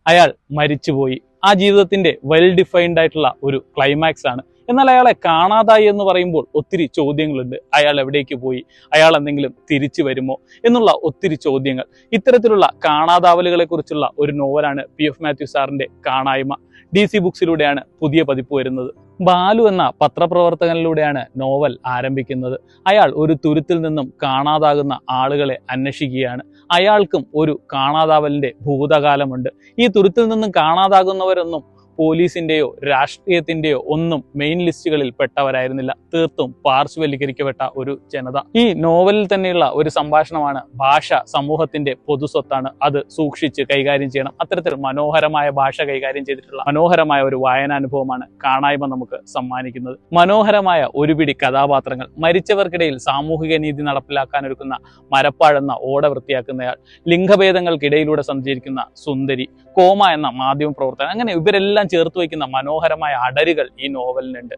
അയാൾ മരിച്ചുപോയി. ആ ജീവിതത്തിന്റെ വെൽ ഡിഫൈൻഡ് ആയിട്ടുള്ള ഒരു ക്ലൈമാക്സ് ആണ്. എന്നാൽ അയാളെ കാണാതായി എന്ന് പറയുമ്പോൾ ഒത്തിരി ചോദ്യങ്ങളുണ്ട്. അയാൾ എവിടേക്ക് പോയി, അയാൾ എന്തെങ്കിലും തിരിച്ചു വരുമോ എന്നുള്ള ഒത്തിരി ചോദ്യങ്ങൾ. ഇത്തരത്തിലുള്ള കാണാതാവലുകളെ കുറിച്ചുള്ള ഒരു നോവലാണ് PF മാത്യു സാറിന്റെ കാണായ്മ. DC ബുക്സിലൂടെയാണ് പുതിയ പതിപ്പ് വരുന്നത്. ബാലു എന്ന പത്രപ്രവർത്തകനിലൂടെയാണ് നോവൽ ആരംഭിക്കുന്നത്. അയാൾ ഒരു തുരുത്തിൽ നിന്നും കാണാതാകുന്ന ആളുകളെ അന്വേഷിക്കുകയാണ്. അയാൾക്കും ഒരു കാണാതാവലിന്റെ ഭൂതകാലമുണ്ട്. ഈ തുരുത്തിൽ നിന്നും കാണാതാകുന്നവരൊന്നും പോലീസിന്റെയോ രാഷ്ട്രീയത്തിന്റെയോ ഒന്നും മെയിൻ ലിസ്റ്റുകളിൽ പെട്ടവരായിരുന്നില്ല. തീർത്തും പാർശ്വവൽക്കരിക്കപ്പെട്ട ഒരു ജനത. ഈ നോവലിൽ തന്നെയുള്ള ഒരു സംഭാഷണമാണ് ഭാഷ സമൂഹത്തിന്റെ പൊതുസ്വത്താണ്, അത് സൂക്ഷിച്ച് കൈകാര്യം ചെയ്യണം. അത്തരത്തിൽ മനോഹരമായ ഭാഷ കൈകാര്യം ചെയ്തിട്ടുള്ള മനോഹരമായ ഒരു വായനാനുഭവമാണ് കാണായ്മ നമുക്ക് സമ്മാനിക്കുന്നത്. മനോഹരമായ ഒരു പിടി കഥാപാത്രങ്ങൾ, മരിച്ചവർക്കിടയിൽ സാമൂഹിക നീതി നടപ്പിലാക്കാനൊരുക്കുന്ന മരപ്പാഴെന്ന ഓട വൃത്തിയാക്കുന്നയാൾ, ലിംഗഭേദങ്ങൾക്കിടയിലൂടെ സഞ്ചരിക്കുന്ന സുന്ദരി, കോമ എന്ന മാധ്യമ പ്രവർത്തകൻ, അങ്ങനെ ഇവരെല്ലാം ചേർത്ത് വയ്ക്കുന്ന മനോഹരമായ അടരുകൾ ഈ നോവലിനുണ്ട്.